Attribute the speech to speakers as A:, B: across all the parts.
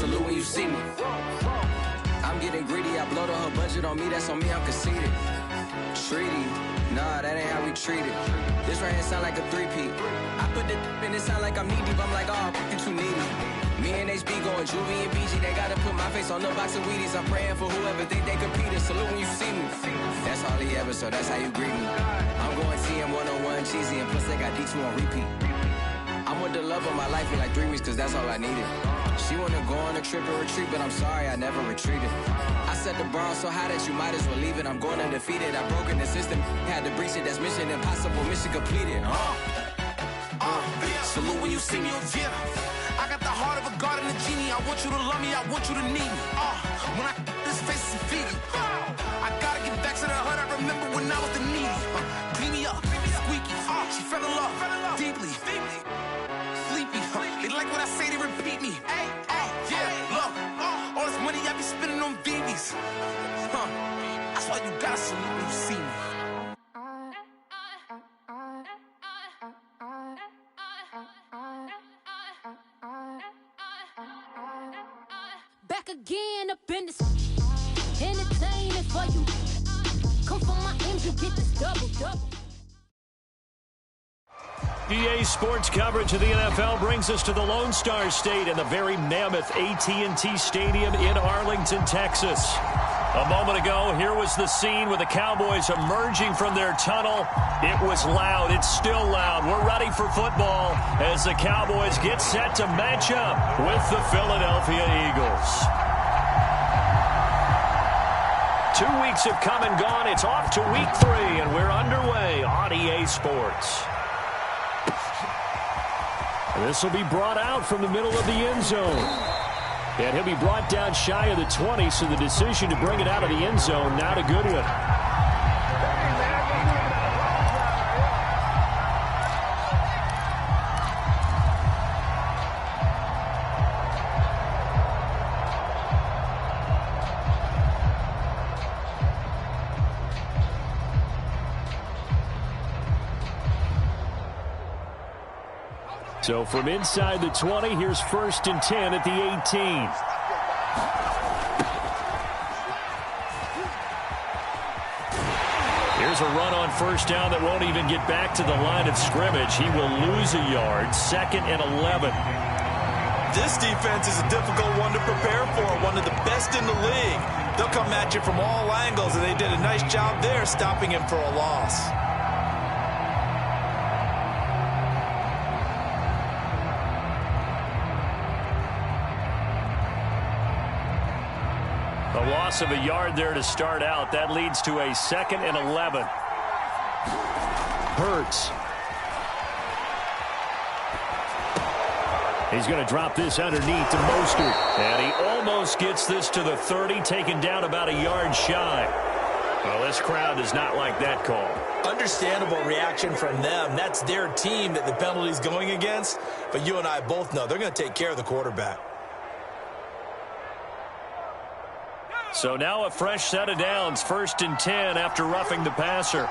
A: salute when you see me. I'm getting greedy, I blow the whole budget on me, that's on me, I'm conceited. Treaty, nah, that ain't how we treat it. This right here sound like a three-peat. I put the in it sound like I'm knee-deep, I'm like, oh, you too needy. Me and HB going Juvie and BG, they gotta put my face on the box of Wheaties. I'm praying for whoever think they competed, salute when you see me. That's all he ever, so that's how you greet me. I'm going TM 101 cheesy, and plus they got D2 on repeat. I'm with the love of my life in like 3 weeks, cause that's all I needed. She wanna go on a trip and retreat, but I'm sorry, I never retreated. I set the bar so high that you might as well leave it. I'm going undefeated, I broken the system, had to breach it, that's mission impossible, mission completed. Salute when you see me, yeah. I got the heart of a god and a genie. I want you to love me, I want you to need me. When I this face is feedy. I gotta get back to the hood, I remember when I was the needy. Clean me up, squeaky, she fell in love, deeply. Sleepy, they like what I say, they repeat me. Yeah, look, all this money I be spending on BBs. That's why you gotta salute when you see me.
B: Back again up in this entertainment for you. Come for my M's, you get this double.
C: EA Sports coverage of the NFL brings us to the Lone Star State and the very mammoth AT&T Stadium in Arlington, Texas. A moment ago, here was the scene with the Cowboys emerging from their tunnel. It was loud. It's still loud. We're ready for football as the Cowboys get set to match up with the Philadelphia Eagles. 2 weeks have come and gone. It's off to week 3, and we're underway on EA Sports. This will be brought out from the middle of the end zone. And he'll be brought down shy of the 20, so the decision to bring it out of the end zone, not a good one. So from inside the 20, here's 1st and 10 at the 18. Here's a run on 1st down that won't even get back to the line of scrimmage. He will lose a yard. 2nd and 11.
D: This defense is a difficult one to prepare for, one of the best in the league. They'll come at you from all angles, and they did a nice job there stopping him for a loss.
C: A loss of a yard there to start out. That leads to a 2nd and 11. Hurts. He's going to drop this underneath to Mostert. And he almost gets this to the 30, taken down about a yard shy. Well, this crowd does not like that call.
D: Understandable reaction from them. That's their team that the penalty's going against. But you and I both know they're going to take care of the quarterback.
C: So now a fresh set of downs, 1st and 10 after roughing the passer.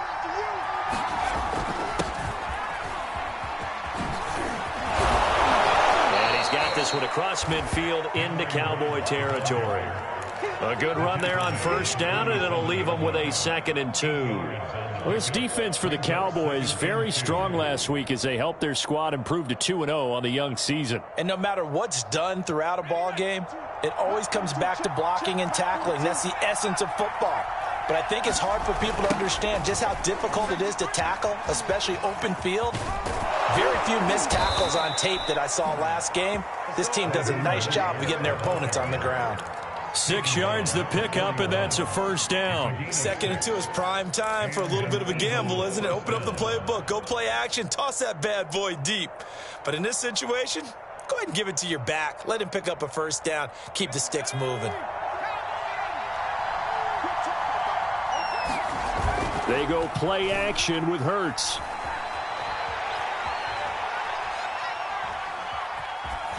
C: And he's got this one across midfield into Cowboy territory. A good run there on 1st down, and it'll leave them with a 2nd and 2. Well, this defense for the Cowboys very strong last week as they helped their squad improve to 2-0 on the young season.
D: And no matter what's done throughout a ball game, it always comes back to blocking and tackling. That's the essence of football. But I think it's hard for people to understand just how difficult it is to tackle, especially open field. Very few missed tackles on tape that I saw last game. This team does a nice job of getting their opponents on the ground.
C: 6 yards the pickup, and that's a 1st down.
D: 2nd and 2 is prime time for a little bit of a gamble, isn't it? Open up the playbook, go play action, toss that bad boy deep. But in this situation, go ahead and give it to your back. Let him pick up a 1st down. Keep the sticks moving.
C: They go play action with Hurts.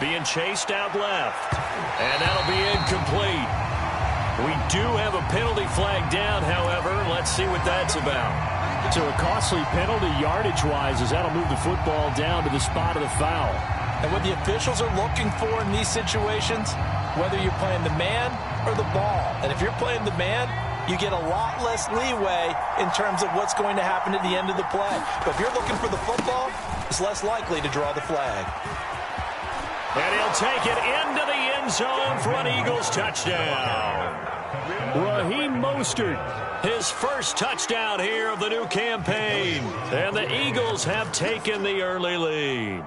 C: Being chased out left. And that'll be incomplete. We do have a penalty flag down, however. Let's see what that's about. So a costly penalty yardage-wise as that'll move the football down to the spot of the foul.
D: And what the officials are looking for in these situations, whether you're playing the man or the ball. And if you're playing the man, you get a lot less leeway in terms of what's going to happen at the end of the play. But if you're looking for the football, it's less likely to draw the flag.
C: And he'll take it into the end zone for an Eagles touchdown. Raheem Mostert, his first touchdown here of the new campaign. And the Eagles have taken the early lead.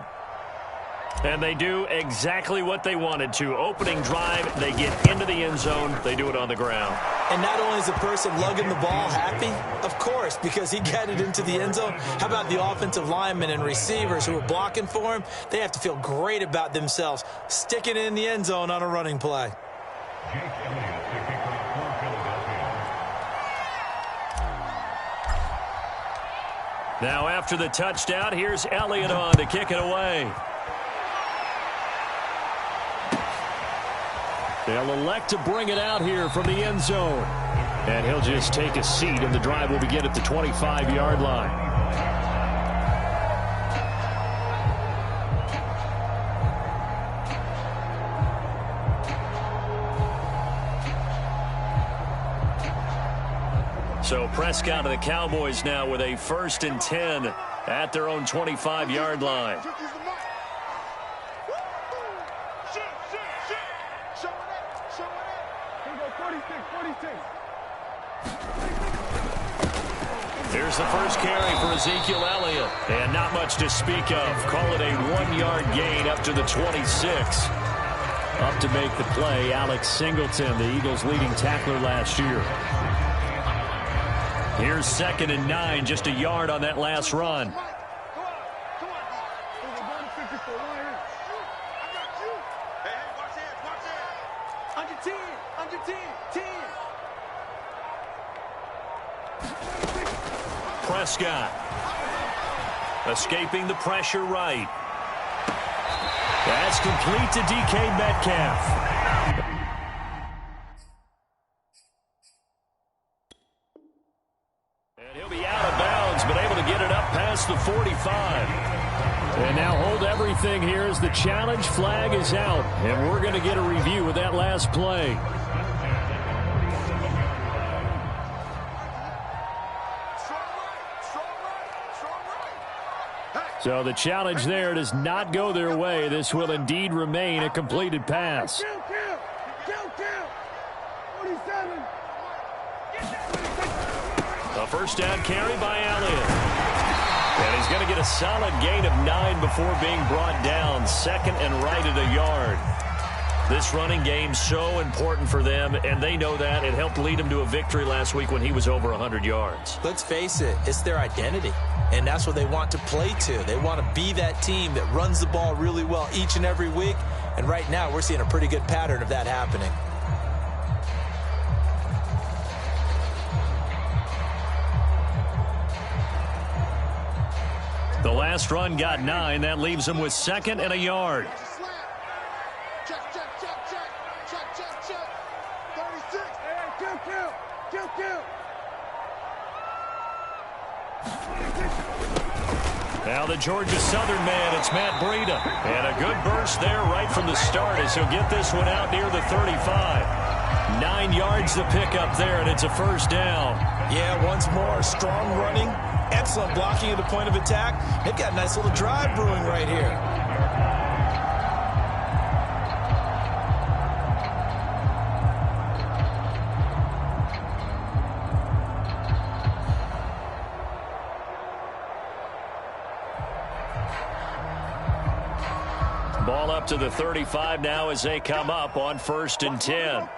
C: And they do exactly what they wanted to. Opening drive, they get into the end zone. They do it on the ground.
D: And not only is the person lugging the ball happy, of course, because he got it into the end zone. How about the offensive linemen and receivers who are blocking for him? They have to feel great about themselves, sticking it in the end zone on a running play.
C: Now after the touchdown, here's Elliott on to kick it away. They'll elect to bring it out here from the end zone. And he'll just take a seat, and the drive will begin at the 25-yard line. So Prescott and the Cowboys now with a 1st and 10 at their own 25-yard line. Here's the first carry for Ezekiel Elliott. And not much to speak of. Call it a 1-yard gain up to the 26. Up to make the play, Alex Singleton, the Eagles' leading tackler last year. Here's 2nd and 9, just a yard on that last run. Prescott escaping the pressure right. That's complete to DK Metcalf. And he'll be out of bounds, but able to get it up past the 45. And now hold everything here as the challenge flag is out. And we're going to get a review of that last play. So the challenge there does not go their way. This will indeed remain a completed pass. A first down carry by Elliott. And he's going to get a solid gain of 9 before being brought down. 2nd and right at a yard. This running game so important for them, and they know that. It helped lead them to a victory last week when he was over 100 yards.
D: Let's face it, it's their identity. And that's what they want to play to. They want to be that team that runs the ball really well each and every week. And right now, we're seeing a pretty good pattern of that happening.
C: The last run got 9. That leaves them with 2nd and a yard. Now the Georgia Southern man, it's Matt Breida. And a good burst there right from the start as he'll get this one out near the 35. 9 yards to pick up there, and it's a first down.
D: Yeah, once more, strong running, excellent blocking at the point of attack. They've got a nice little drive brewing right here.
C: Ball up to the 35 now as they come up on 1st and 10.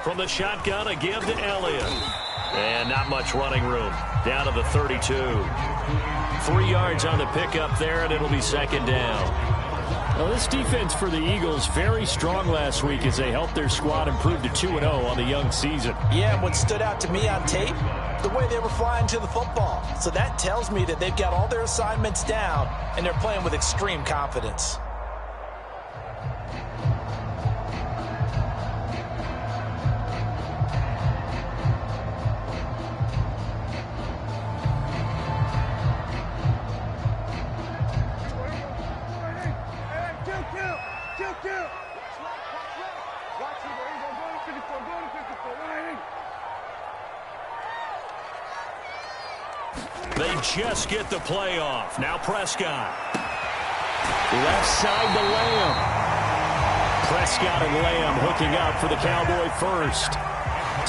C: From the shotgun, a give to Elliott. And not much running room. Down to the 32. 3 yards on the pickup there, and it'll be 2nd down. Well, this defense for the Eagles very strong last week as they helped their squad improve to 2-0 on the young season.
D: Yeah, and what stood out to me on tape, the way they were flying to the football. So that tells me that they've got all their assignments down, and they're playing with extreme confidence.
C: They just get the play off. Now Prescott. Left side to Lamb. Prescott and Lamb hooking up for the Cowboy first.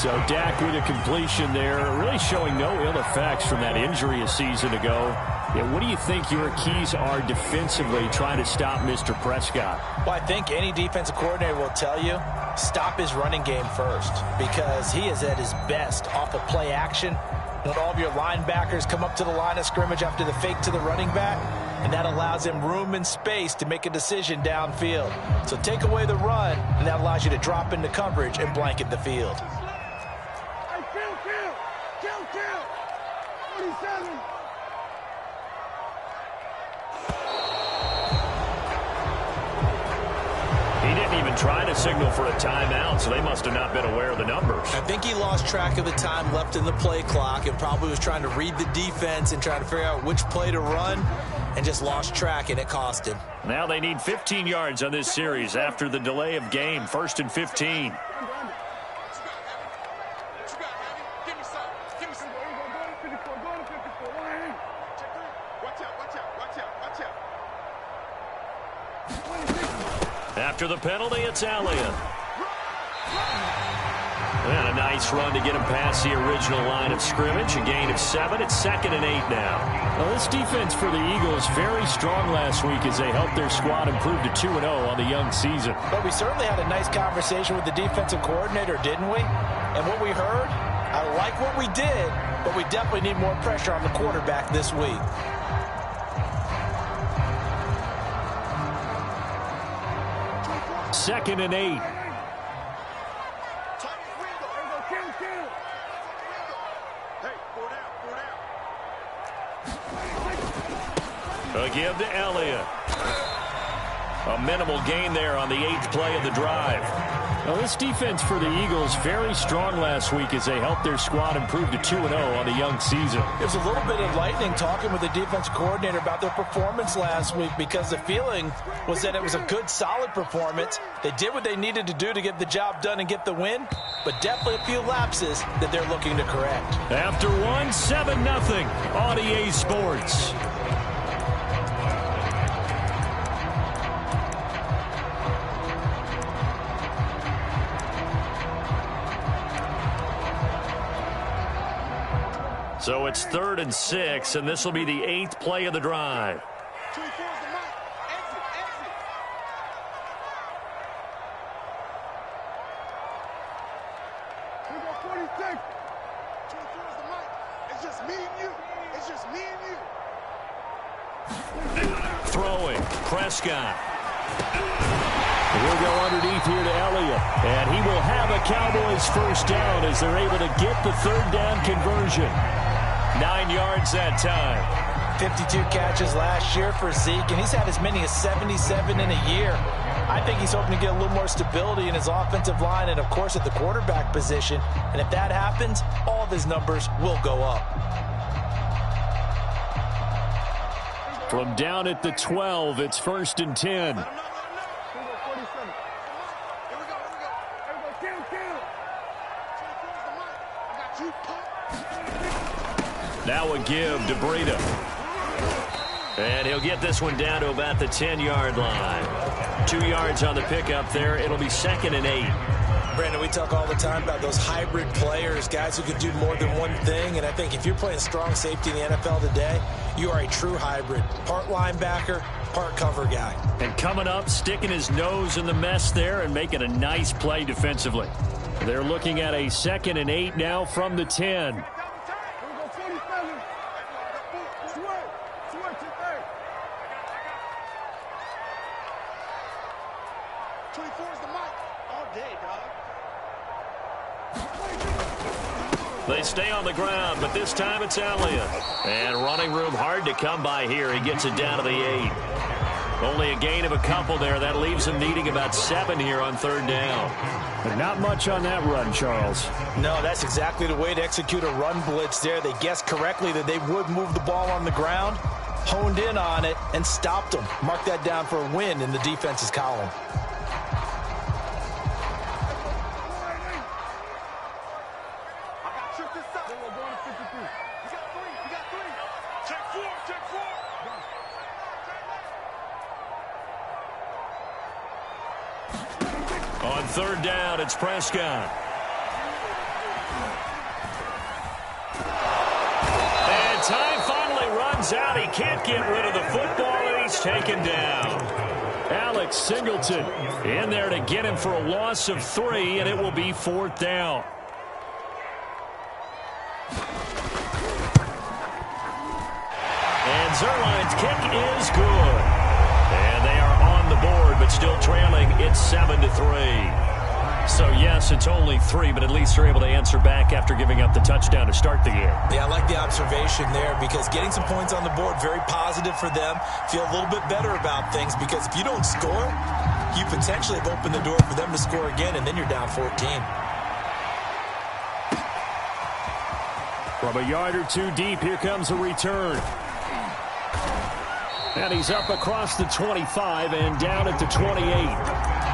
C: So Dak with a completion there, really showing no ill effects from that injury a season ago. Yeah, what do you think your keys are defensively trying to stop Mr. Prescott?
D: Well, I think any defensive coordinator will tell you, stop his running game first, because he is at his best off of play action. When all of your linebackers come up to the line of scrimmage after the fake to the running back, and that allows him room and space to make a decision downfield. So take away the run, and that allows you to drop into coverage and blanket the field.
C: He didn't even try to signal for a timeout, so they must have not been aware of the numbers.
E: I think he lost track of the time left in the play clock and probably was trying to read the defense and trying to figure out which play to run and just lost track, and it cost him.
C: Now they need 15 yards on this series after the delay of game. 1st and 15. After the penalty, it's Elliott. And a nice run to get him past the original line of scrimmage. A gain of 7. It's 2nd and 8 now.
F: Well, this defense for the Eagles very strong last week as they helped their squad improve to 2-0 on the young season.
D: But we certainly had a nice conversation with the defensive coordinator, didn't we? And what we heard, I like what we did, but we definitely need more pressure on the quarterback this week.
C: Second and 8. A give to Elliott. A minimal gain there on the 8th play of the drive.
F: Well, this defense for the Eagles very strong last week as they helped their squad improve to 2-0 on the young season.
D: It was a little bit enlightening talking with the defensive coordinator about their performance last week, because the feeling was that it was a good, solid performance. They did what they needed to do to get the job done and get the win, but definitely a few lapses that they're looking to correct.
C: After one, 7-0, Audier Sports. So it's 3rd and 6, and this will be the 8th play of the drive. Throwing, Prescott.
F: He'll go underneath here to Elliott.
C: And he will have a Cowboys first down as they're able to get the 3rd down conversion. 9 yards that time.
D: 52 catches last year for Zeke, and he's had as many as 77 in a year. I think he's hoping to get a little more stability in his offensive line and, of course, at the quarterback position. And if that happens, all of his numbers will go up.
F: From down at the 12, it's 1st and 10.
C: Now a give to Breida. And he'll get this one down to about the 10-yard line. 2 yards on the pickup there. It'll be 2nd and 8.
E: Brandon, we talk all the time about those hybrid players, guys who can do more than one thing. And I think if you're playing strong safety in the NFL today, you are a true hybrid. Part linebacker, part cover guy.
C: And coming up, sticking his nose in the mess there and making a nice play defensively. They're looking at a 2nd and 8 now from the 10. They stay on the ground, but this time it's Elliott. And running room hard to come by here. He gets it down to the 8. Only a gain of a couple there. That leaves him needing about 7 here on 3rd down.
F: But not much on that run, Charles.
D: No, that's exactly the way to execute a run blitz there. They guessed correctly that they would move the ball on the ground, honed in on it, and stopped them. Mark that down for a win in the defense's column.
C: On third down, it's Prescott. And time finally runs out. He can't get rid of the football, and he's taken down. Alex Singleton in there to get him for a loss of 3, and it will be 4th down. And Zuerlein's kick is good. And they are on the board, but still trailing. It's 7-3. So, yes, it's only 3, but at least they're able to answer back after giving up the touchdown to start the game.
D: Yeah, I like the observation there because getting some points on the board, very positive for them. Feel a little bit better about things because if you don't score, you potentially have opened the door for them to score again, and then you're down 14.
F: From a yard or 2 deep, here comes a return. And he's up across the 25 and down at the 28.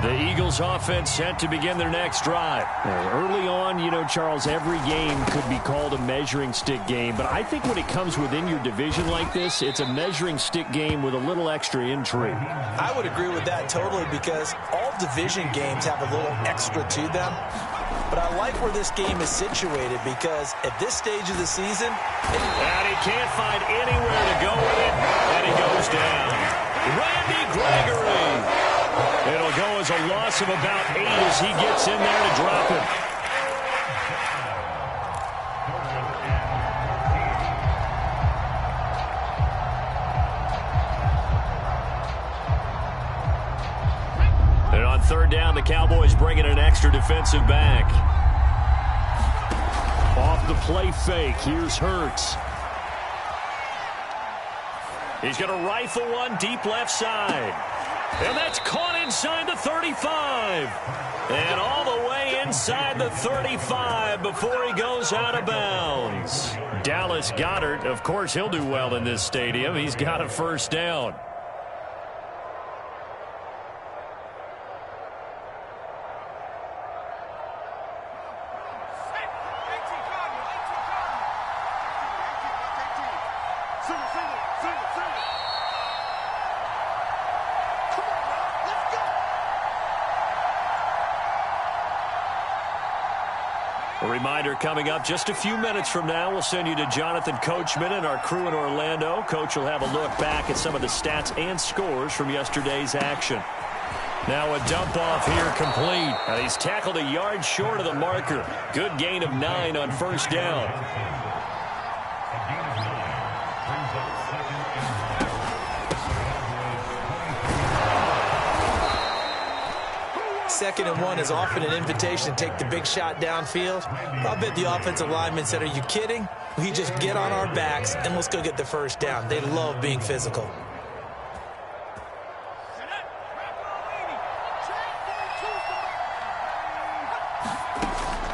F: The Eagles offense set to begin their next drive. Early on, you know, Charles, every game could be called a measuring stick game, but I think when it comes within your division like this, it's a measuring stick game with a little extra intrigue.
D: I would agree with that totally because all division games have a little extra to them. But I like where this game is situated because at this stage of the season...
C: And he can't find anywhere to go with it, and he goes down. Randy Gregory. It'll go as a loss of about 8 as he gets in there to drop him. And on third down, the Cowboys bring in an extra defensive back.
F: Off the play fake, here's Hurts.
C: He's going to rifle one deep left side. And that's caught inside the 35. And all the way inside the 35 before he goes out of bounds.
F: Dallas Goedert, of course, he'll do well in this stadium. He's got a first down.
C: A reminder coming up just a few minutes from now, we'll send you to Jonathan Coachman and our crew in Orlando. Coach will have a look back at some of the stats and scores from yesterday's action. Now a dump off here complete. And he's tackled a yard short of the marker. Good gain of 9 on first down.
D: Second and 1 is often an invitation to take the big shot downfield. I bet the offensive lineman said, are you kidding? We just get on our backs and let's go get the first down. They love being physical.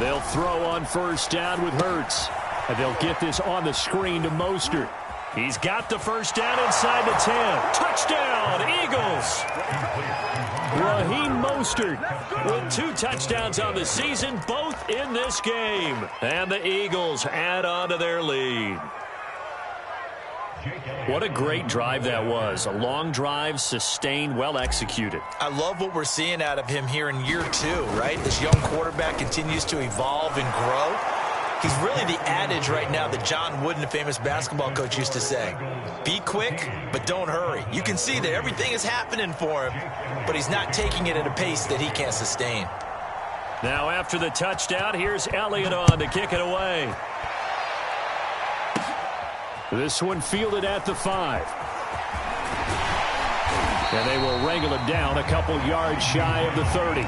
F: They'll throw on first down with Hurts. And they'll get this on the screen to Mostert.
C: He's got the first down inside the 10. Touchdown, Eagles!
F: Raheem Mostert
C: with 2 touchdowns on the season, both in this game. And the Eagles add on to their lead.
F: What a great drive that was. A long drive, sustained, well executed.
D: I love what we're seeing out of him here in year 2, right? This young quarterback continues to evolve and grow. He's really the adage right now that John Wooden, the famous basketball coach, used to say. Be quick, but don't hurry. You can see that everything is happening for him, but he's not taking it at a pace that he can't sustain.
C: Now after the touchdown, here's Elliott on to kick it away.
F: This one fielded at the 5. And they will wrangle it down a couple yards shy of the 30.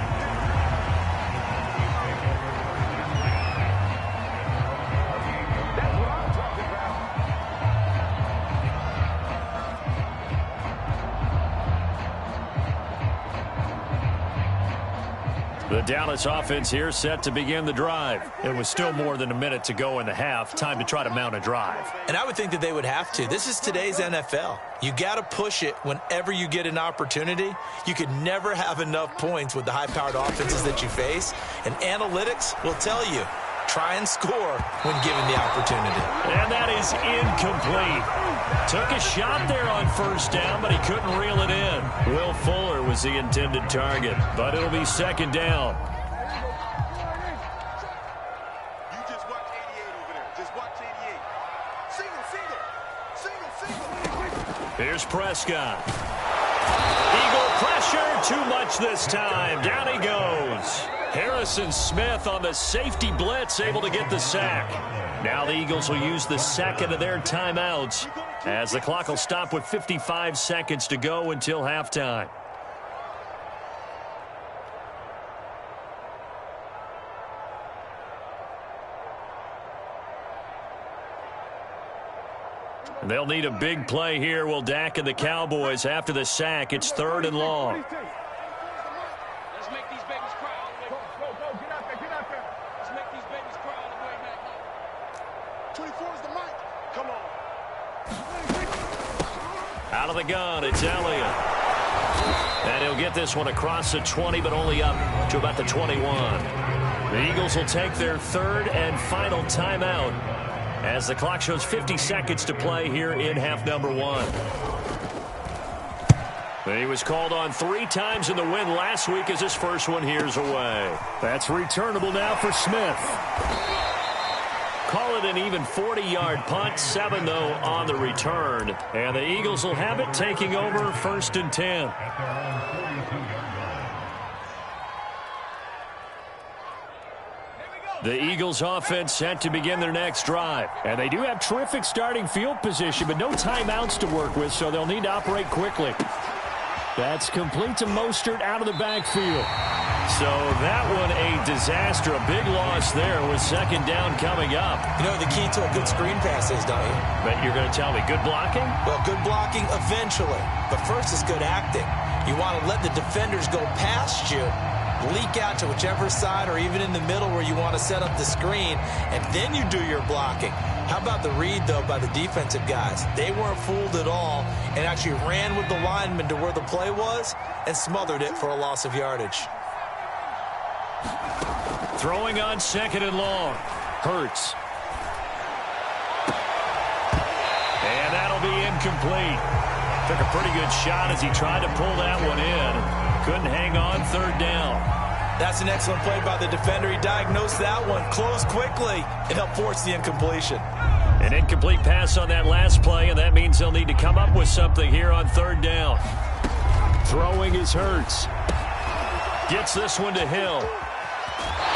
C: The Dallas offense here set to begin the drive. It was still more than a minute to go in the half. Time to try to mount a drive.
D: And I would think that they would have to. This is today's NFL. You got to push it whenever you get an opportunity. You could never have enough points with the high-powered offenses that you face. And analytics will tell you, try and score when given the opportunity.
C: And that is incomplete. Took a shot there on first down, but he couldn't reel it in. Will Fuller was the intended target, but it'll be second down.
G: You just watch 88 over there. Just watch 88. Single.
C: Here's Prescott. Eagle pressure, too much this time. Down he goes. Harrison Smith on the safety blitz, able to get the sack. Now the Eagles will use the second of their timeouts as the clock will stop with 55 seconds to go until halftime. They'll need a big play here. Will Dak and the Cowboys after the sack. It's 3rd and long.
G: Let's make these babies cry all the way. Go, get out there. Let's make these babies cry all the way back. 24 is the mic. Come on.
C: Out of the gun, it's Elliott. And he'll get this one across the 20, but only up to about the 21. The Eagles will take their 3rd and final timeout as the clock shows 50 seconds to play here in half number 1. He was called on 3 times in the win last week as his first one here's away. That's returnable now for Smith. Call it an even 40-yard punt, 7 though on the return. And the Eagles will have it taking over 1st and 10. The Eagles offense set to begin their next drive. And they do have terrific starting field position, but no timeouts to work with, so they'll need to operate quickly. That's complete to Mostert out of the backfield. So that one a disaster, a big loss there with 2nd down coming up.
D: You know the key to a good screen pass is, don't you?
C: But you're going to tell me, good blocking?
D: Well, good blocking eventually. But first is good acting. You want to let the defenders go past you, leak out to whichever side or even in the middle where you want to set up the screen, and then you do your blocking. How about the read, though, by the defensive guys? They weren't fooled at all and actually ran with the lineman to where the play was and smothered it for a loss of yardage.
C: Throwing on 2nd and long. Hurts. And that'll be incomplete. Took a pretty good shot as he tried to pull that one in. Couldn't hang on 3rd down.
D: That's an excellent play by the defender. He diagnosed that one, closed quickly, and helped force the incompletion.
C: An incomplete pass on that last play, and that means they'll need to come up with something here on 3rd down. Throwing is Hurts. Gets this one to Hill.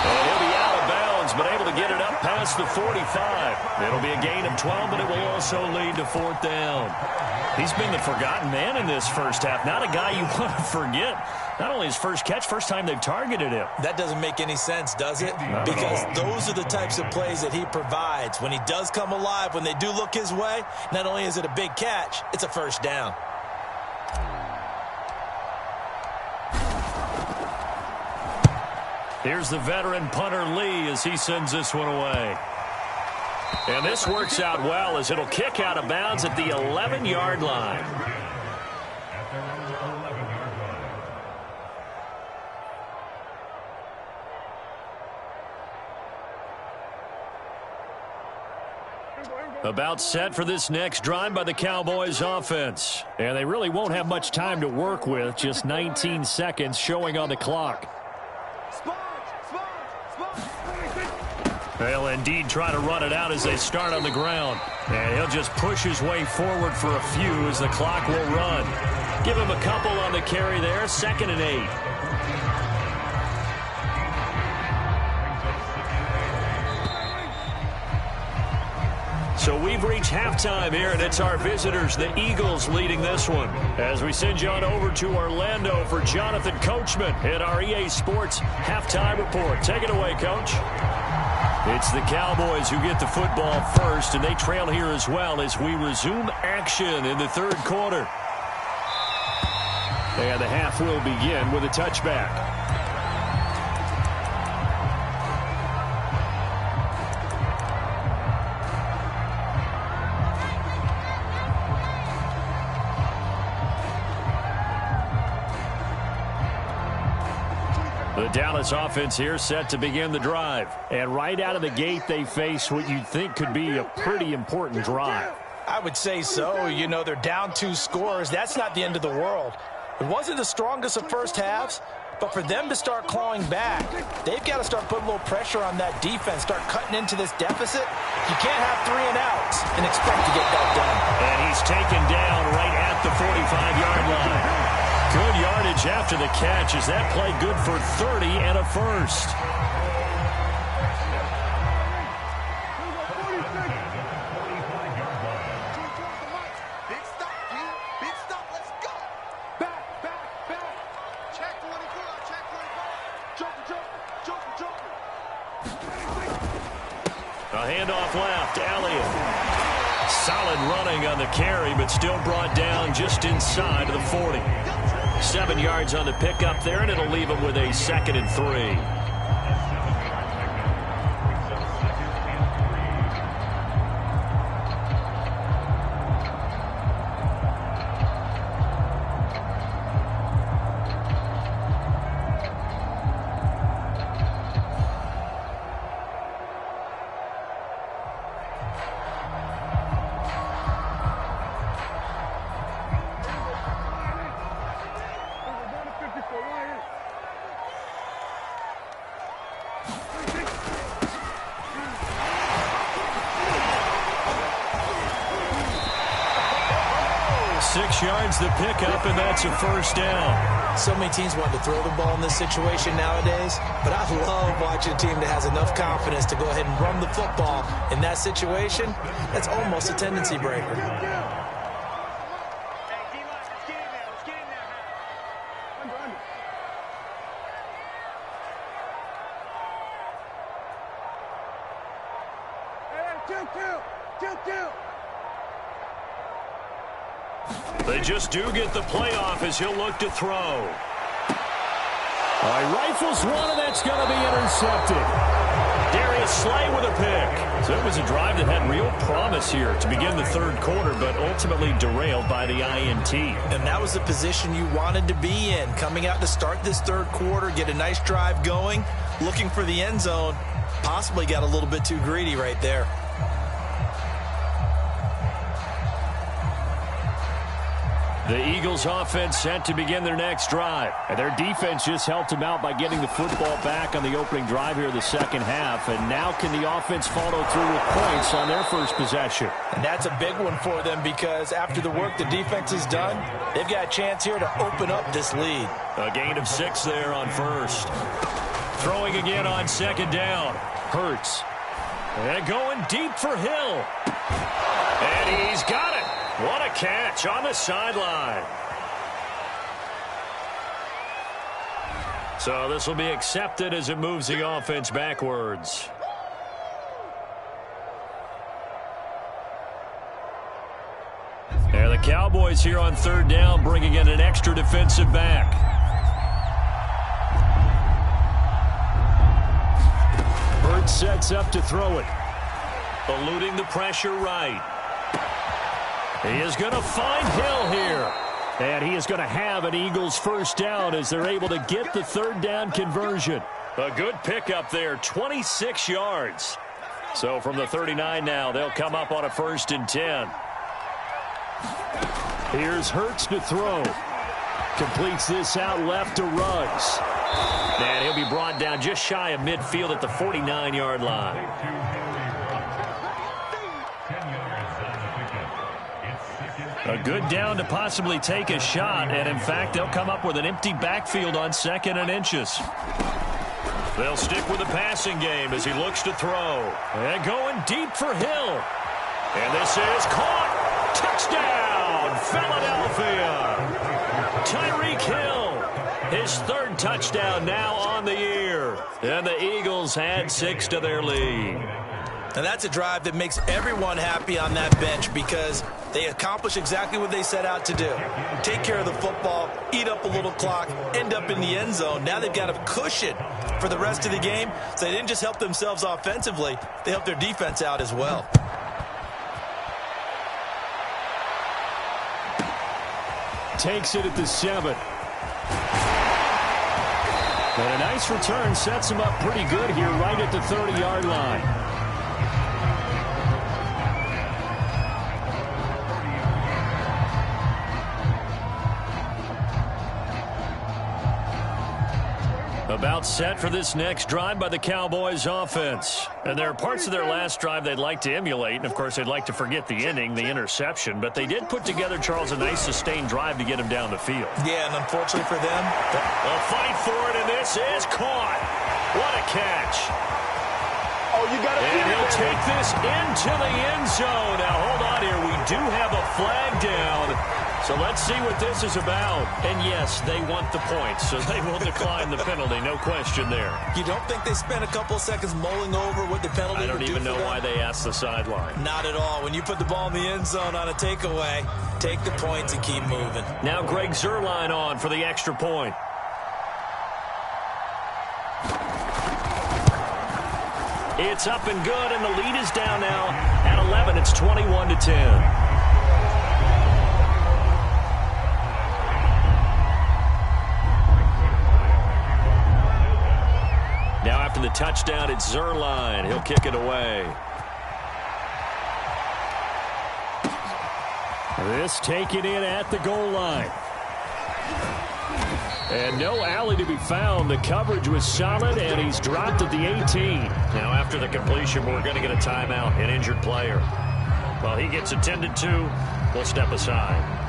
C: And he'll be out of bounds, but able to get it up past the 45. It'll be a gain of 12, but it will also lead to 4th down. He's been the forgotten man in this first half. Not a guy you want to forget. Not only his first catch, first time they've targeted him.
D: That doesn't make any sense, does it? Because those are the types of plays that he provides. When he does come alive, when they do look his way, not only is it a big catch, it's a 1st down.
C: Here's the veteran punter Lee as he sends this one away. And this works out well as it'll kick out of bounds at the 11-yard line. About set for this next drive by the Cowboys offense. And they really won't have much time to work with, just 19 seconds showing on the clock. They'll indeed try to run it out as they start on the ground. And he'll just push his way forward for a few as the clock will run. Give him a couple on the carry there, 2nd and 8. So we've reached halftime here, and it's our visitors, the Eagles, leading this one. As we send you on over to Orlando for Jonathan Coachman at our EA Sports Halftime Report. Take it away, Coach. It's the Cowboys who get the football first, and they trail here as well as we resume action in the 3rd quarter. And the half will begin with a touchback. The Dallas offense here set to begin the drive.
F: And right out of the gate, they face what you'd think could be a pretty important drive.
D: I would say so. You know, they're down 2 scores. That's not the end of the world. It wasn't the strongest of first halves, but for them to start clawing back, they've got to start putting a little pressure on that defense, start cutting into this deficit. You can't have 3 and outs and expect to get that done.
C: And he's taken down right at the 45-yard line. Good yardage after the catch as that play good for 30 and a first. A handoff left, Elliott. Solid running on the carry, but still brought down just inside of the 40. 7 yards on the pickup there, and it'll leave him with a 2nd and 3. Yards the pickup, and that's a first down.
D: So many teams want to throw the ball in this situation nowadays, but I love watching a team that has enough confidence to go ahead and run the football in that situation. That's almost a tendency breaker.
C: They just do get the playoff as he'll look to throw.
F: All right, rifles one, and that's going to be intercepted.
C: Darius Slay with a pick. So it was a drive that had real promise here to begin the 3rd quarter, but ultimately derailed by the INT.
D: And that was the position you wanted to be in, coming out to start this 3rd quarter, get a nice drive going, looking for the end zone. Possibly got a little bit too greedy right there.
C: The Eagles offense set to begin their next drive.
F: And their defense just helped them out by getting the football back on the opening drive here in the 2nd half. And now can the offense follow through with points on their first possession?
D: And that's a big one for them because after the work the defense has done, they've got a chance here to open up this lead.
C: A gain of 6 there on first. Throwing again on 2nd down.
F: Hurts.
C: And going deep for Hill. And he's got it. What a catch on the sideline. So this will be accepted as it moves the offense backwards. And the Cowboys here on 3rd down, bringing in an extra defensive back.
F: Bird sets up to throw it.
C: Eluding the pressure right. He is going to find Hill here.
F: And he is going to have an Eagles first down as they're able to get the 3rd down conversion.
C: A good pickup there, 26 yards. So from the 39 now, they'll come up on a 1st and 10.
F: Here's Hurts to throw. Completes this out left to Ruggs.
C: And he'll be brought down just shy of midfield at the 49-yard line. A good down to possibly take a shot, and in fact, they'll come up with an empty backfield on 2nd and inches. They'll stick with the passing game as he looks to throw. And going deep for Hill. And this is caught. Touchdown, Philadelphia. Tyreek Hill, his 3rd touchdown now on the year. And the Eagles add 6 to their lead.
D: And that's a drive that makes everyone happy on that bench because they accomplish exactly what they set out to do. Take care of the football, eat up a little clock, end up in the end zone. Now they've got a cushion for the rest of the game. So they didn't just help themselves offensively, they helped their defense out as well.
F: Takes it at the 7. And a nice return sets him up pretty good here right at the 30-yard line. About set for this next drive by the Cowboys offense. And there are parts of their last drive they'd like to emulate. And, of course, they'd like to forget the inning, the interception. But they did put together, Charles, a nice sustained drive to get him down the field.
E: Yeah, and unfortunately for them,
C: they'll fight for it, and this is caught. What a catch.
G: Oh, you got to
C: And he'll take this into the end zone. Now, hold on here. We do have a flag down. So let's see what this is about. And, yes, they want the points, so they will decline the penalty. No question there.
E: You don't think they spent a couple seconds mulling over what the penalty would do?
C: I don't even know why they asked the sideline.
E: Not at all. When you put the ball in the end zone on a takeaway, take the points and keep moving.
C: Now Greg Zuerlein on for the extra point. It's up and good, and the lead is down now at 11. It's 21-10. Now after the touchdown, it's Zuerlein. He'll kick it away.
F: This taken in at the goal line. And no alley to be found. The coverage was solid, and he's dropped at the 18.
C: Now after the completion, we're going to get a timeout, an injured player. While he gets attended to, we'll step aside.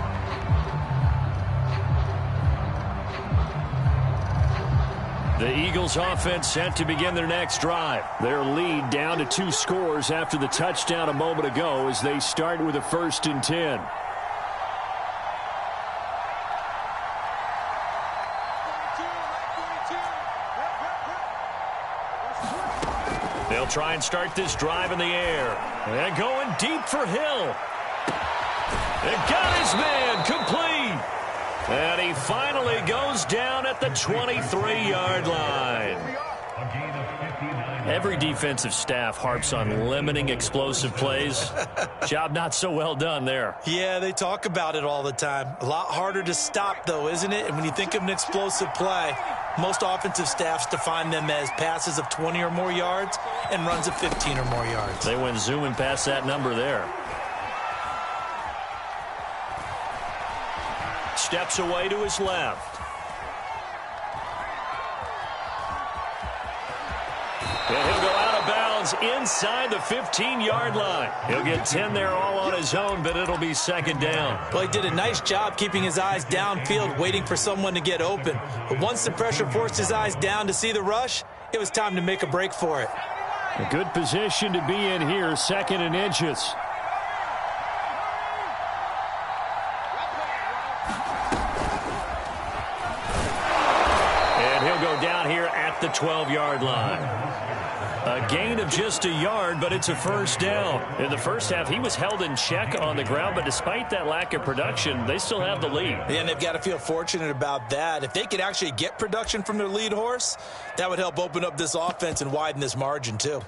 C: The Eagles offense set to begin their next drive.
F: Their lead down to 2 scores after the touchdown a moment ago as they start with a 1st and 10.
C: They'll try and start this drive in the air. And going deep for Hill. And got his man complete. And he finally goes down at the 23-yard line. Every defensive staff harps on limiting explosive plays. Job not so well done there.
E: Yeah, they talk about it all the time. A lot harder to stop, though, isn't it? And when you think of an explosive play, most offensive staffs define them as passes of 20 or more yards and runs of 15 or more yards.
C: They went zooming past that number there. Steps away to his left. And he'll go out of bounds inside the 15-yard line. He'll get 10 there all on his own, but it'll be 2nd down.
E: Well, he did a nice job keeping his eyes downfield, waiting for someone to get open. But once the pressure forced his eyes down to see the rush, it was time to make a break for it.
F: A good position to be in here, 2nd and inches.
C: Down here at the 12-yard line. A gain of just a yard, but it's a 1st down. In the first half, he was held in check on the ground, but despite that lack of production, they still have the lead.
E: And they've got to feel fortunate about that. If they could actually get production from their lead horse, that would help open up this offense and widen this margin, too.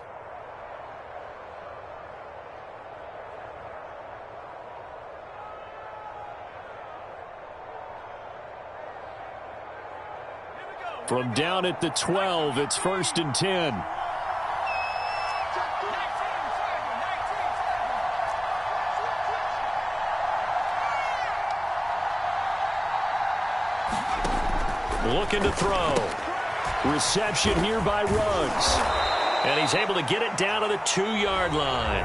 F: From down at the 12, it's 1st and 10.
C: Looking to throw.
F: Reception here by Ruggs.
C: And he's able to get it down to the 2-yard line.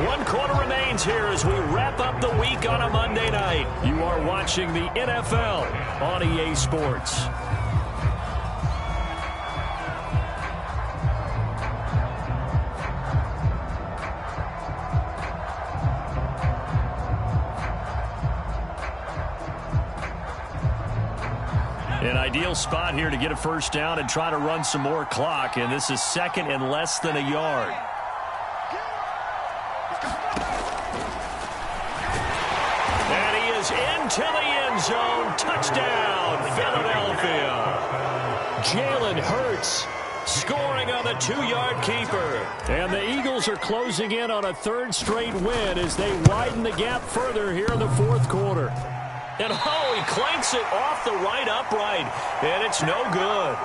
C: 1 quarter remains here as we wrap up the week on a Monday night.
F: You are watching the NFL on EA Sports.
C: An ideal spot here to get a 1st down and try to run some more clock, and this is 2nd and less than a yard. And he is into the end zone. Touchdown, Philadelphia.
F: Jalen Hurts
C: scoring on the 2-yard keeper.
F: And the Eagles are closing in on a 3rd straight win as they widen the gap further here in the 4th quarter.
C: And oh, he clanks it off the right upright. And it's no good.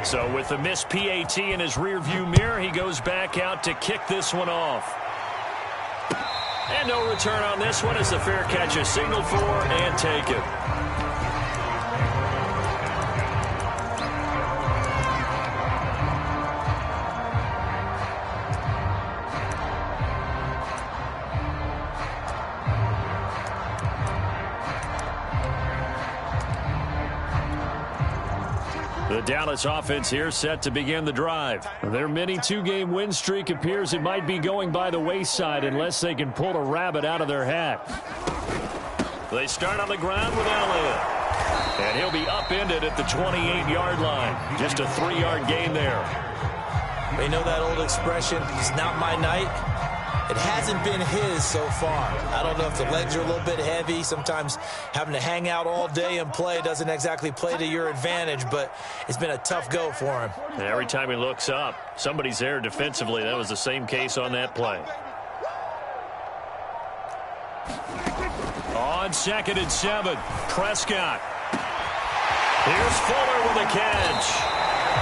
C: So with the missed PAT in his rearview mirror, he goes back out to kick this one off. And no return on this one as the fair catch is signaled for and taken. The Dallas offense here set to begin the drive. Their mini two-game win streak appears it might be going by the wayside unless they can pull a rabbit out of their hat. They start on the ground with Elliott. And he'll be upended at the 28-yard line. Just a 3-yard gain there.
D: They know that old expression, it's not my night. It hasn't been his so far. I don't know if the legs are a little bit heavy. Sometimes having to hang out all day and play doesn't exactly play to your advantage, but it's been a tough go for him.
C: And every time he looks up, somebody's there defensively. That was the same case on that play. On 2nd and 7, Prescott. Here's Fuller with a catch.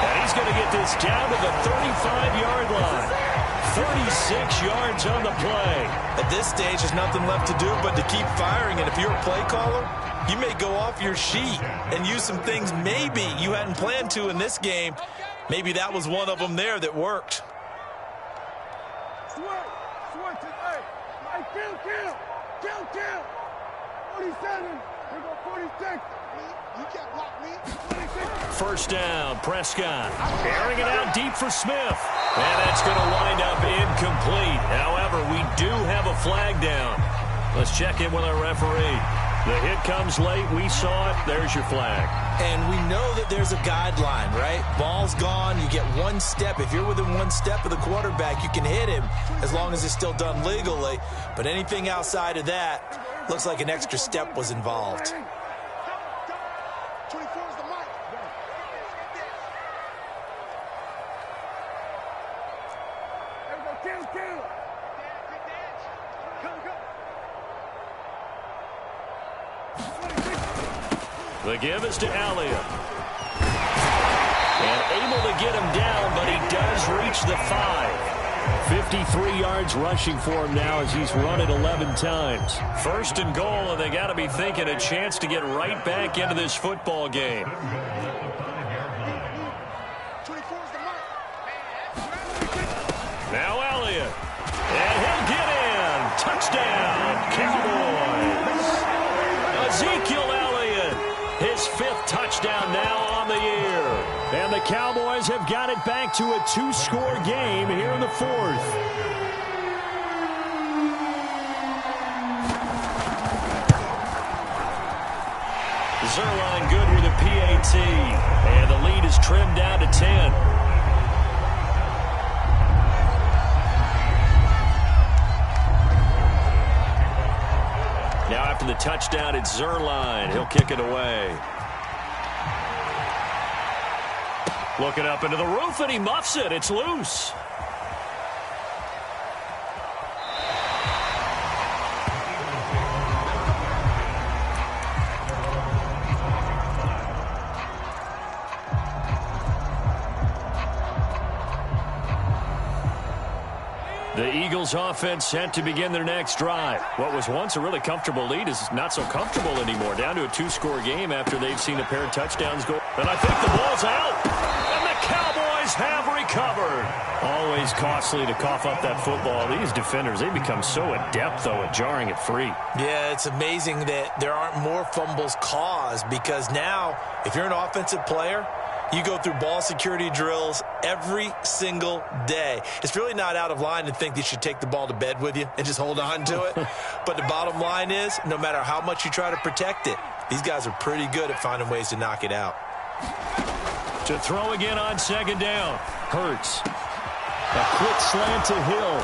C: And he's going to get this down to the 35-yard line. 36 yards on the play.
D: At this stage, there's nothing left to do but to keep firing. And if you're a play caller, you may go off your sheet and use some things maybe you hadn't planned to in this game. Maybe that was one of them there that worked.
G: Switch it, hey, kill. 47, here go 46. You can't block me. 26.
C: First down, Prescott. Airing it out deep for Smith. And that's going to wind up incomplete. However, we do have a flag down. Let's check in with our referee. The hit comes late. We saw it. There's your flag.
D: And we know that there's a guideline, right? Ball's gone. You get one step. If you're within one step of the quarterback, you can hit him as long as it's still done legally. But anything outside of that, looks like an extra step was involved.
G: 24 is the mic. There we go, kill.
C: The give is to Elliott. And able to get him down, but he does reach the 5. 53 yards rushing for him now as he's run it 11 times. First and goal, and they got to be thinking a chance to get right back into this football game.
G: 24 is the mic.
C: Now Elliott. And he'll get in. Touchdown, Cowboys. Ezekiel Elliott, his 5th touchdown now on the year. And the Cowboys have got it back to a 2-score game here in the 4th. Zuerlein good with a PAT. And the lead is trimmed down to 10. Now after the touchdown, it's Zuerlein. He'll kick it away. Looking up into the roof, and he muffs it. It's loose. The Eagles offense set to begin their next drive. What was once a really comfortable lead is not so comfortable anymore. Down to a 2-score game after they've seen a pair of touchdowns go. And I think the ball's out. And the Cowboys have recovered. Always costly to cough up that football. These defenders, they become so adept, though, at jarring it free.
D: Yeah, it's amazing that there aren't more fumbles caused because now, if you're an offensive player, you go through ball security drills every single day. It's really not out of line to think that you should take the ball to bed with you and just hold on to it. But the bottom line is, no matter how much you try to protect it, these guys are pretty good at finding ways to knock it out.
C: To throw again on 2nd down. Hurts. A quick slant to Hill.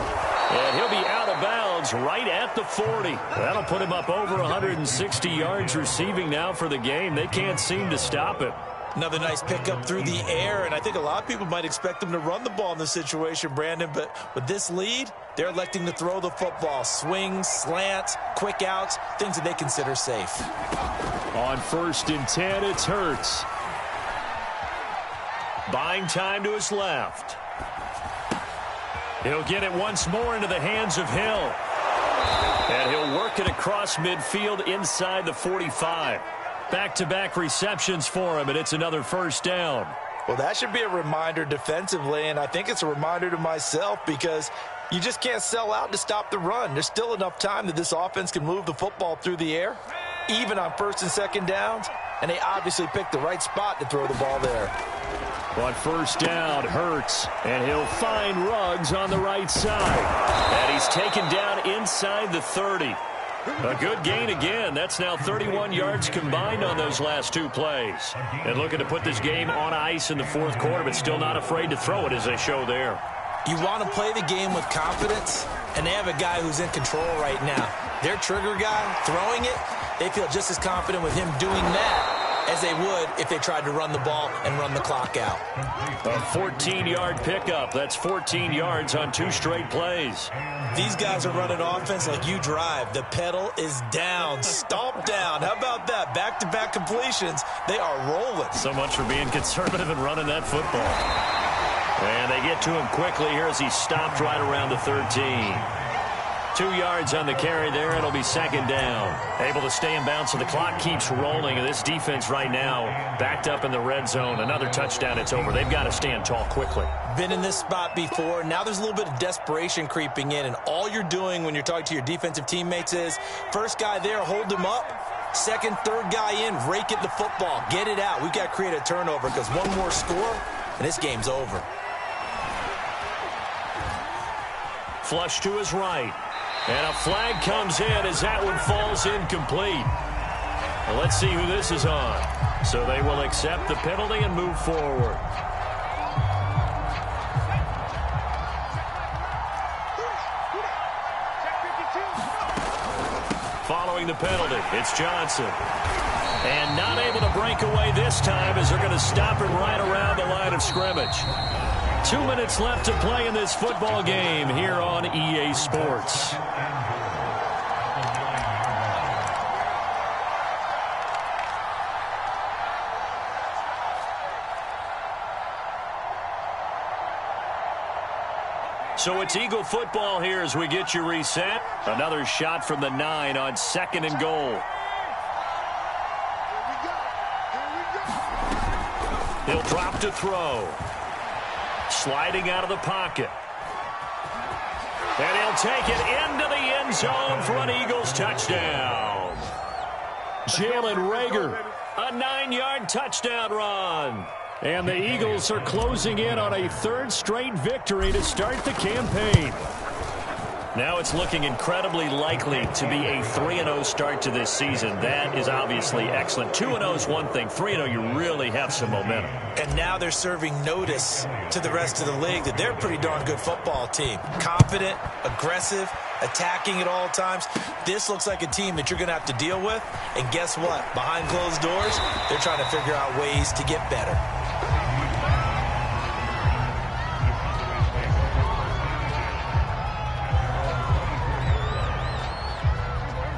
C: And he'll be out of bounds right at the 40. That'll put him up over 160 yards receiving now for the game. They can't seem to stop it.
E: Another nice pickup through the air, and I think a lot of people might expect them to run the ball in this situation, Brandon, but with this lead, they're electing to throw the football. Swings, slants, quick outs, things that they consider safe.
F: On 1st and 10, it's Hurts. Buying time to his left. He'll get it once more into the hands of Hill. And he'll work it across midfield inside the 45. Back-to-back receptions for him, and it's another first down.
E: Well, that should be a reminder defensively, and I think it's a reminder to myself because you just can't sell out to stop the run. There's still enough time that this offense can move the football through the air, even on 1st and 2nd downs, and they obviously picked the right spot to throw the ball there.
F: On 1st down, Hurts, and he'll find Ruggs on the right side. And he's taken down inside the 30. A good gain again. That's now 31 yards combined on those last 2 plays. And looking to put this game on ice in the 4th quarter, but still not afraid to throw it as they show there.
E: You want to play the game with confidence, and they have a guy who's in control right now. Their trigger guy, throwing it, they feel just as confident with him doing that as they would if they tried to run the ball and run the clock out.
F: A 14-yard pickup. That's 14 yards on 2 straight plays.
E: These guys are running offense like you drive. The pedal is down, stomp down. How about that? Back-to-back completions. They are rolling.
F: So much for being conservative and running that football. And they get to him quickly here as he stopped right around the 13. 2 yards on the carry there. It'll be 2nd down. Able to stay in bounds, so the clock keeps rolling. And this defense right now backed up in the red zone. Another touchdown, it's over. They've got to stand tall quickly.
E: Been in this spot before. Now there's a little bit of desperation creeping in. And all you're doing when you're talking to your defensive teammates is, first guy there, hold him up. 2nd, 3rd guy in, rake it the football. Get it out. We've got to create a turnover because one more score, and this game's over.
F: Flush to his right. And a flag comes in as that one falls incomplete. Well, let's see who this is on. So they will accept the penalty and move forward. Following the penalty, it's Johnson. And not able to break away this time as they're going to stop him right around the line of scrimmage. 2 minutes left to play in this football game here on EA Sports. So it's Eagle football here as we get you reset. Another shot from the 9 on 2nd and goal. He'll drop to throw. Sliding out of the pocket. And he'll take it into the end zone for an Eagles touchdown. Jalen Reagor, a 9-yard touchdown run. And the Eagles are closing in on a 3rd straight victory to start the campaign. Now it's looking incredibly likely to be a 3-0 start to this season. That is obviously excellent. 2-0 is one thing. 3-0, you really have some momentum.
E: And now they're serving notice to the rest of the league that they're a pretty darn good football team. Confident, aggressive, attacking at all times. This looks like a team that you're going to have to deal with. And guess what? Behind closed doors, they're trying to figure out ways to get better.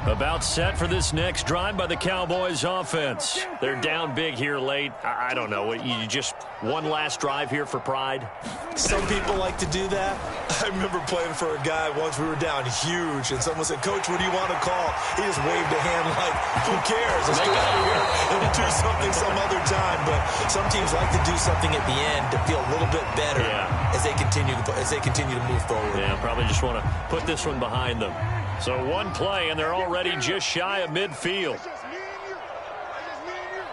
F: About set for this next drive by the Cowboys offense. They're down big here late. I don't know. You just one last drive here for pride?
E: Some people like to do that. I remember playing for a guy once. We were down huge, and someone said, "Coach, what do you want to call?" He just waved a hand like, "Who cares? Let's get out of here and do something some other time." But some teams like to do something at the end to feel a little bit better as they continue to move forward.
F: Yeah, probably just want to put this one behind them. So one play, and they're already just shy of midfield.
G: It's just me and you. It's just me and you.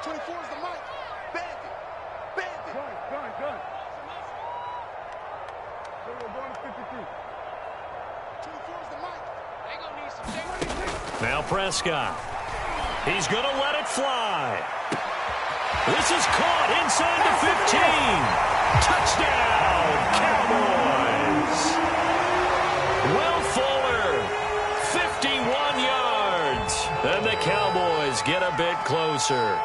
G: 24 is the mic. Bandit. Bandit. Gun. We're going to 53. 24 is the mic. They gonna need some shit.
F: Now Prescott. He's going to let it fly. This is caught inside the 15. Touchdown, Cowboys. Will Fuller, 51 yards. And the Cowboys get a bit closer.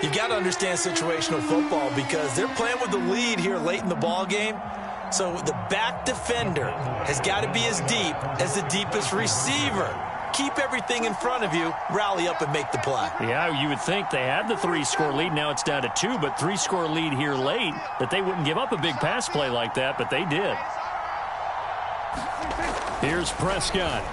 E: You got to understand situational football because they're playing with the lead here late in the ball game. So the back defender has got to be as deep as the deepest receiver. Keep everything in front of you, rally up and make the play.
F: Yeah, you would think they had the 3-score lead. Now it's down to 2, but 3-score lead here late, that they wouldn't give up a big pass play like that, but they did. Here's Prescott.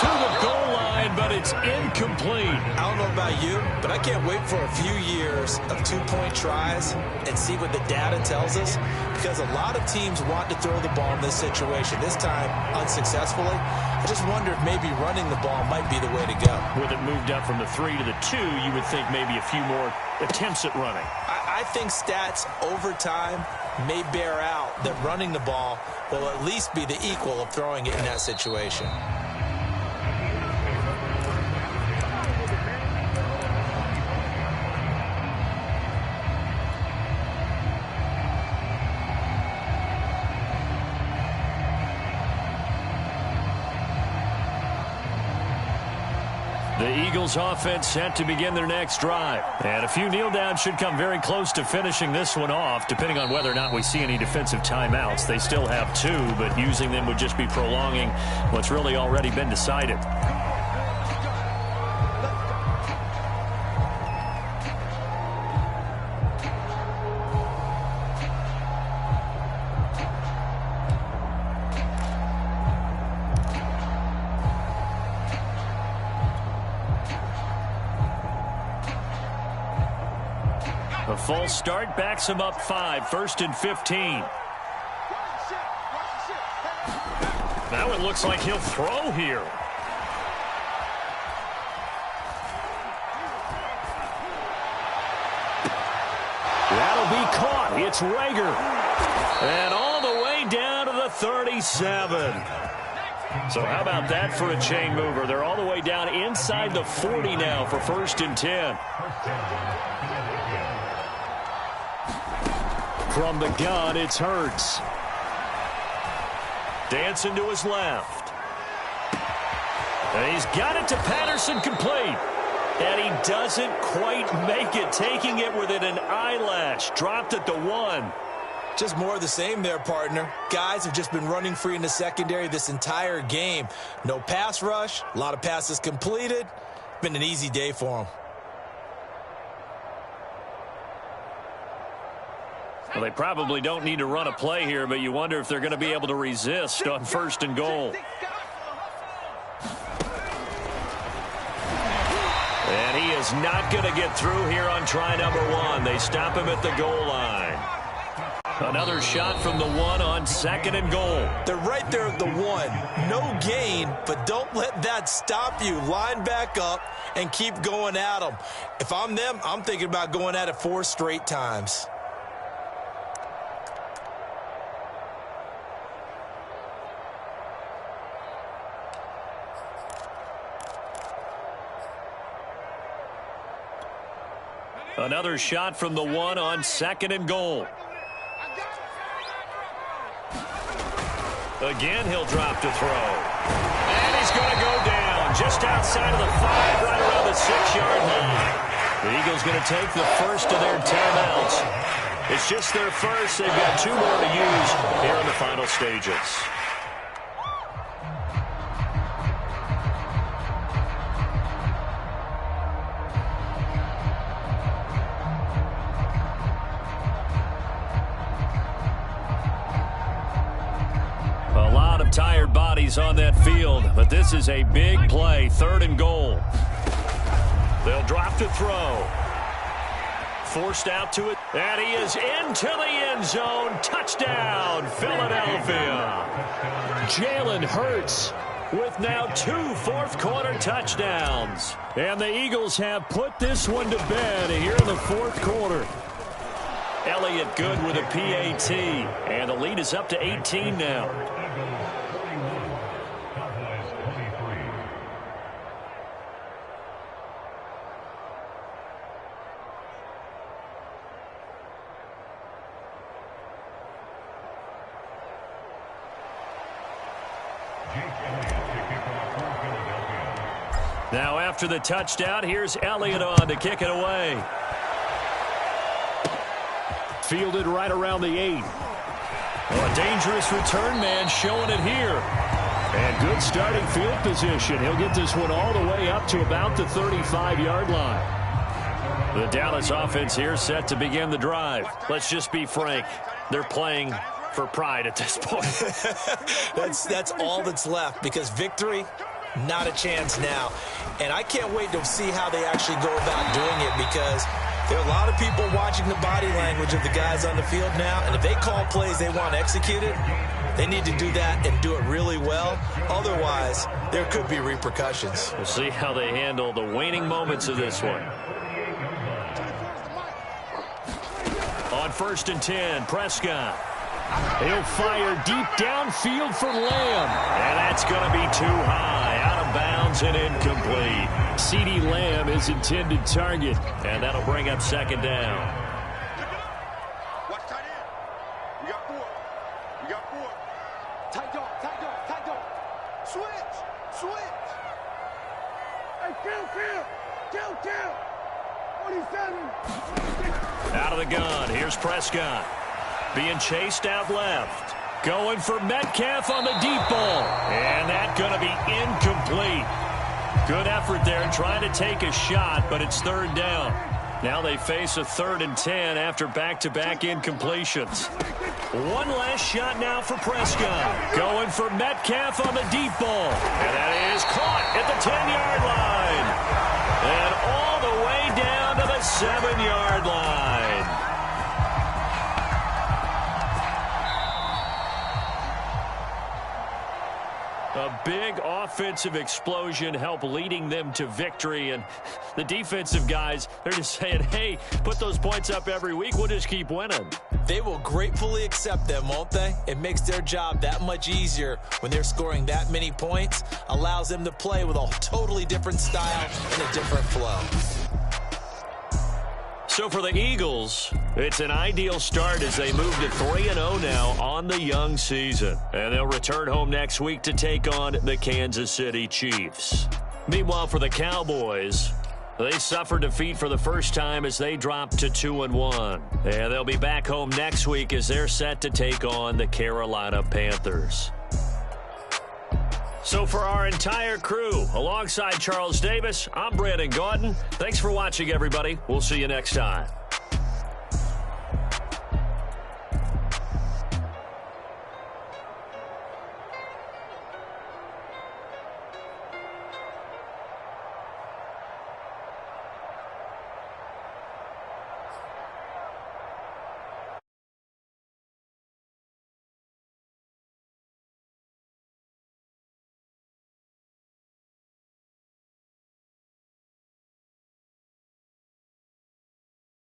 F: To the goal line, but it's incomplete.
E: I don't know about you, but I can't wait for a few years of 2-point tries and see what the data tells us, because a lot of teams want to throw the ball in this situation. This time, unsuccessfully. I just wonder if maybe running the ball might be the way to go.
F: With it moved up from the 3 to the 2, you would think maybe a few more attempts at running.
E: I think stats over time may bear out that running the ball will at least be the equal of throwing it in that situation.
F: The Eagles offense set to begin their next drive. And a few kneel downs should come very close to finishing this one off, depending on whether or not we see any defensive timeouts. They still have 2, but using them would just be prolonging what's really already been decided. A false start backs him up 5, 1st and 15. Now it looks like he'll throw here. That'll be caught. It's Rager. And all the way down to the 37. So how about that for a chain mover? They're all the way down inside the 40 now for 1st and 10. From the gun, it's Hurts. Dancing to his left. And he's got it to Patterson, complete. And he doesn't quite make it, taking it within an eyelash. Dropped at the 1.
E: Just more of the same there, partner. Guys have just been running free in the secondary this entire game. No pass rush, a lot of passes completed. Been an easy day for them.
F: Well, they probably don't need to run a play here, but you wonder if they're going to be able to resist on 1st and goal. And he is not going to get through here on try number 1. They stop him at the goal line. Another shot from the 1 on 2nd and goal.
E: They're right there at the 1. No gain, but don't let that stop you. Line back up and keep going at them. If I'm them, I'm thinking about going at it 4 straight times.
F: Another shot from the 1 on 2nd and goal. Again, he'll drop to throw. And he's going to go down just outside of the 5, right around the 6-yard line. The Eagles going to take the first of their timeouts. It's just their first. They've got 2 more to use here in the final stages. Tired bodies on that field, but this is a big play. 3rd and goal. They'll drop to throw. Forced out to it, and he is into the end zone. Touchdown, Philadelphia. Jalen Hurts with now 2 fourth-quarter touchdowns. And the Eagles have put this one to bed here in the 4th quarter. Elliott good with a PAT, and the lead is up to 18 now.
C: Now after the touchdown, here's Elliott on to kick it away. Fielded right around the 8. Oh, a dangerous return man showing it here. And good starting field position. He'll get this one all the way up to about the 35-yard line. The Dallas offense here set to begin the drive. Let's just be frank. They're playing for pride at this point.
D: That's all that's left, because victory, not a chance now. And I can't wait to see how they actually go about doing it, because there are a lot of people watching the body language of the guys on the field now, and if they call plays they want executed, they need to do that and do it really well. Otherwise, there could be repercussions.
C: We'll see how they handle the waning moments of this one. On 1st and 10, Prescott. He'll fire deep downfield for Lamb. And that's going to be too high. Out of bounds and incomplete. CeeDee Lamb is intended target. And that'll bring up 2nd down.
G: Watch tight end. We got 4. We got 4. Tight dog, tight dog, tight dog. Switch, switch. Hey, kill. 47.
C: Out of the gun. Here's Prescott. Being chased out left. Going for Metcalf on the deep ball. And that's going to be incomplete. Good effort there trying to take a shot, but it's 3rd down. Now they face a 3rd and 10 after back-to-back incompletions. One last shot now for Prescott. Going for Metcalf on the deep ball. And that is caught at the 10-yard line. And all the way down to the 7-yard line. A big offensive explosion helped leading them to victory. And the defensive guys, they're just saying, hey, put those points up every week. We'll just keep winning.
D: They will gratefully accept them, won't they? It makes their job that much easier when they're scoring that many points. Allows them to play with a totally different style and a different flow.
C: So for the Eagles, it's an ideal start as they move to 3-0 now on the young season. And they'll return home next week to take on the Kansas City Chiefs. Meanwhile, for the Cowboys, they suffered defeat for the first time as they dropped to 2-1. And they'll be back home next week as they're set to take on the Carolina Panthers. So for our entire crew, alongside Charles Davis, I'm Brandon Gaudin. Thanks for watching, everybody. We'll see you next time.